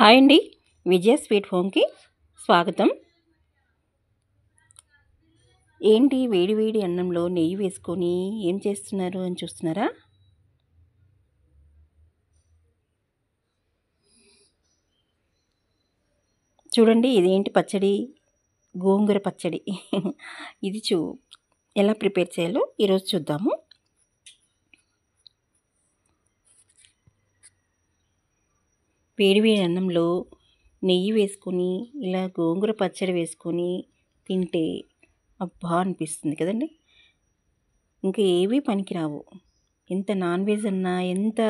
Hi అండి, విజయ sweet హోమ్కి స్వాగతం. ఏంటి వేడి వేడి అన్నంలో నెయ్యి వేసుకొని ఏం చేస్తున్నారు అని చూస్తున్నారా? చూడండి, ఇదేంటి పచ్చడి? గోంగూర పచ్చడి. ఇది ఎలా ప్రిపేర్ చేయాలో ఈరోజు చూద్దాము. వేడి వేడి అన్నంలో నెయ్యి వేసుకొని ఇలా గోంగూర పచ్చడి వేసుకొని తింటే అబ్బా అనిపిస్తుంది కదండి. ఇంకా ఏవీ పనికిరావు. ఎంత నాన్ వెజ్ అన్నా, ఎంత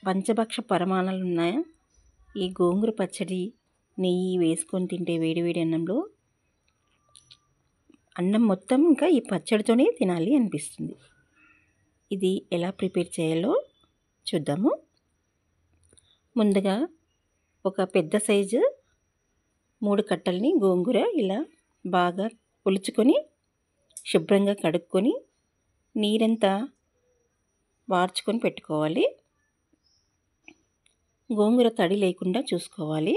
పంచభక్ష పరమాణాలు ఉన్నాయా, ఈ గోంగూర పచ్చడి నెయ్యి వేసుకొని తింటే వేడివేడి అన్నంలో అన్నం మొత్తం ఇంకా ఈ పచ్చడితోనే తినాలి అనిపిస్తుంది. ఇది ఎలా ప్రిపేర్ చేయాలో చూద్దాము. ముందుగా ఒక పెద్ద సైజు 3 కట్టల్ని గోంగూర ఇలా బాగా పులుచుకొని శుభ్రంగా కడుక్కొని నీరంతా వార్చుకొని పెట్టుకోవాలి. గోంగూర తడి లేకుండా చూసుకోవాలి.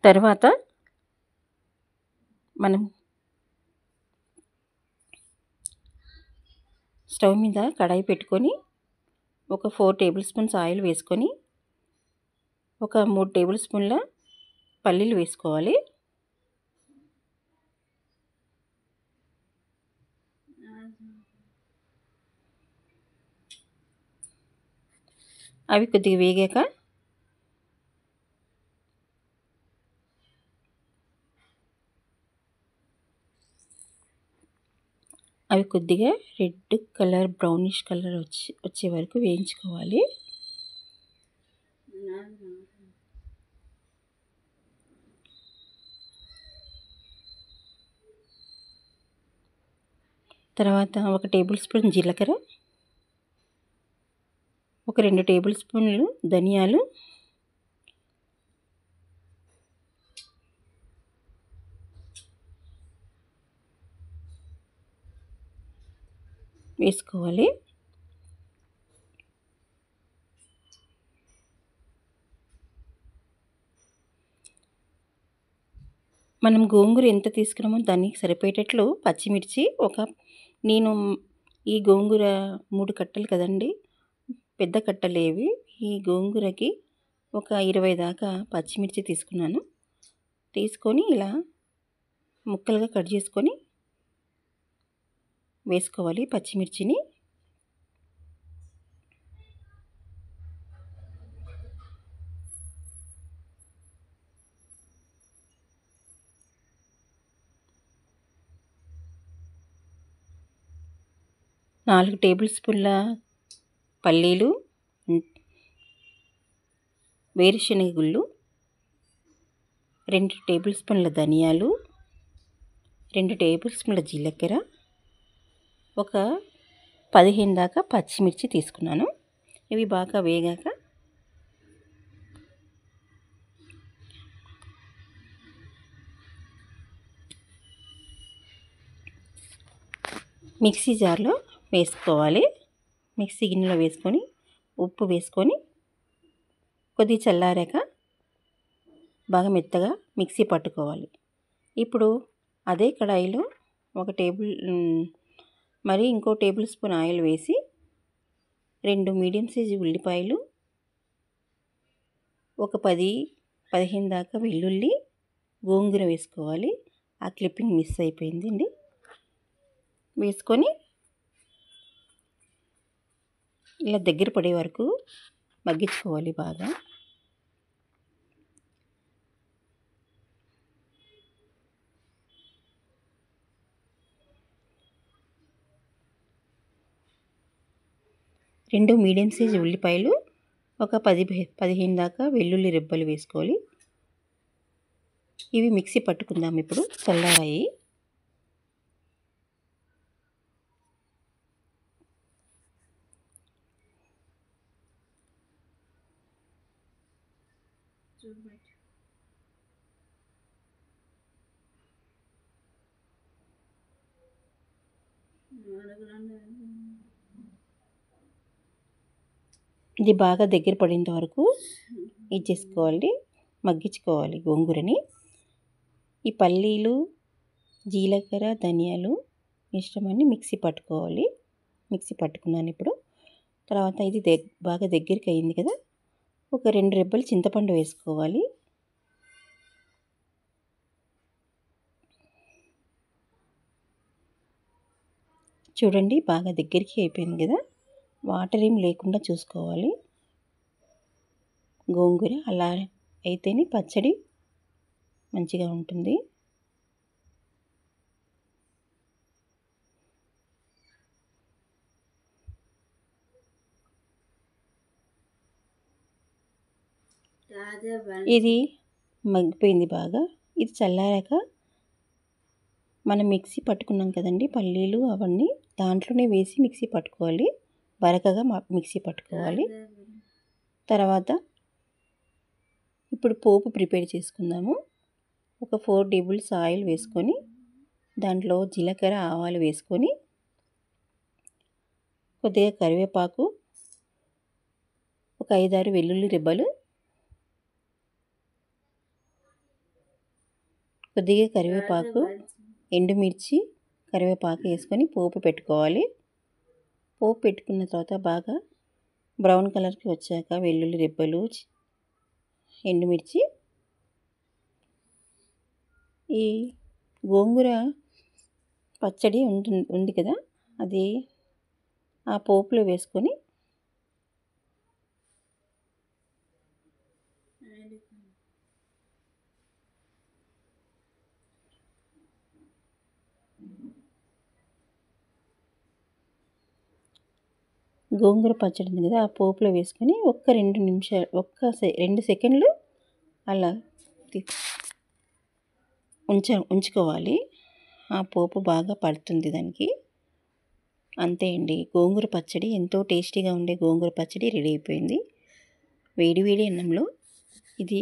తర్వాత మనం స్టవ్ మీద కడాయి పెట్టుకొని ఒక 4 టేబుల్ స్పూన్స్ ఆయిల్ వేసుకొని ఒక 3 టేబుల్ స్పూన్ల పల్లీలు వేసుకోవాలి. అవి కొద్దిగా వేగాక అవి కొద్దిగా రెడ్ కలర్, బ్రౌనిష్ కలర్ వచ్చే వరకు వేయించుకోవాలి. తర్వాత ఒక టేబుల్ స్పూన్ జీలకర్ర, ఒక 2 టేబుల్ స్పూన్లు ధనియాలు, వేసుకోవాలి. మనం గోంగూర ఎంత తీసుకున్నామో దానికి సరిపోయేటట్లు పచ్చిమిర్చి నేను ఈ గోంగూర 3 కట్టలు కదండి, పెద్ద కట్టలేవి. ఈ గోంగూరకి ఒక 20 దాకా పచ్చిమిర్చి తీసుకొని ఇలా ముక్కలుగా కట్ చేసుకొని వేసుకోవాలి పచ్చిమిర్చిని. నాలుగు టేబుల్ స్పూన్ల పల్లీలు, వేరుశనగ గుళ్ళు, 2 టేబుల్ స్పూన్ల ధనియాలు, 2 టేబుల్ స్పూన్ల జీలకర్ర, ఒక 15 దాకా పచ్చిమిర్చి తీసుకున్నాను. ఇవి బాగా వేగాక మిక్సీ జార్లో వేసుకోవాలి. మిక్సీ గిన్నెలో వేసుకొని ఉప్పు వేసుకొని కొద్దిగా చల్లారాక బాగా మెత్తగా మిక్సీ పట్టుకోవాలి. ఇప్పుడు అదే కడాయిలో ఇంకో టేబుల్ స్పూన్ ఆయిల్ వేసి 2 మీడియం సైజు ఉల్లిపాయలు, ఒక 10-15 దాకా వెల్లుల్లి, గోంగూర వేసుకోవాలి. ఆ క్లిప్పింగ్ మిస్ అయిపోయిందండి. వేసుకొని ఇలా దగ్గర పడే వరకు మగ్గించుకోవాలి బాగా. రెండు మీడియం సైజు ఉల్లిపాయలు, ఒక 10-15 దాకా వెల్లుల్లి రెబ్బలు వేసుకోవాలి. ఇవి మిక్సీ పట్టుకుందాం. ఇప్పుడు చల్లారాయి. ఇది బాగా దగ్గర పడేంత వరకు ఇచ్చేసుకోవాలి, మగ్గించుకోవాలి గోంగూరని. ఈ పల్లీలు, జీలకర్ర, ధనియాలు మిశ్రమాన్ని మిక్సీ పట్టుకోవాలి. మిక్సీ పట్టుకున్నాను ఇప్పుడు. తర్వాత ఇది బాగా దగ్గరికి అయింది కదా, ఒక 2 రెబ్బలు చింతపండు వేసుకోవాలి. చూడండి బాగా దగ్గరికి అయిపోయింది కదా, వాటర్ ఏం లేకుండా చూసుకోవాలి గోంగూర. అలా అయితేనే పచ్చడి మంచిగా ఉంటుంది. ఇది మగ్గిపోయింది బాగా. ఇది చల్లారాక మనం మిక్సీ పట్టుకున్నాం కదండి పల్లీలు, అవన్నీ దాంట్లోనే వేసి మిక్సీ పట్టుకోవాలి, బరకగా మిక్సీ పట్టుకోవాలి. తర్వాత ఇప్పుడు పోపు ప్రిపేర్ చేసుకుందాము. ఒక 4 టేబుల్స్ ఆయిల్ వేసుకొని దాంట్లో జీలకర్ర, ఆవాలు వేసుకొని కొద్దిగా కరివేపాకు, ఒక 5-6 వెల్లుల్లి రెబ్బలు, కొద్దిగా కరివేపాకు, ఎండుమిర్చి, కరివేపాకు వేసుకొని పోపు పెట్టుకోవాలి. పోపు పెట్టుకున్న తర్వాత బాగా బ్రౌన్ కలర్కి వచ్చాక వెల్లుల్లి రెబ్బలు, ఎండుమిర్చి, ఈ గోంగూర పచ్చడి ఉంది కదా, అది ఆ పోపులో వేసుకొని గోంగూర పచ్చడి ఉంది కదా, ఆ పోపులో వేసుకొని ఒక్క 2 నిమిషాలు, 2 సెకండ్లు అలా ఉంచుకోవాలి. ఆ పోపు బాగా పడుతుంది దానికి. అంతే అండి, గోంగూర పచ్చడి, ఎంతో టేస్టీగా ఉండే గోంగూర పచ్చడి రెడీ అయిపోయింది. వేడి వేడి అన్నంలో ఇది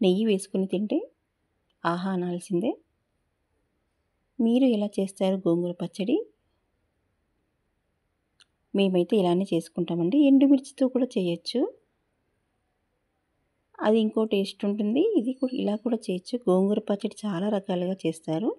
నెయ్యి వేసుకుని తింటే ఆహా అనాల్సిందే. మీరు ఎలా చేస్తారు గోంగూర పచ్చడి? మేమైతే ఇలానే చేసుకుంటామండి. ఎండుమిర్చితో కూడా చేయొచ్చు, అది ఇంకో టేస్ట్ ఉంటుంది. ఇది కూడా ఇలా కూడా చేయొచ్చు. గోంగూర పచ్చడి చాలా రకాలుగా చేస్తారు.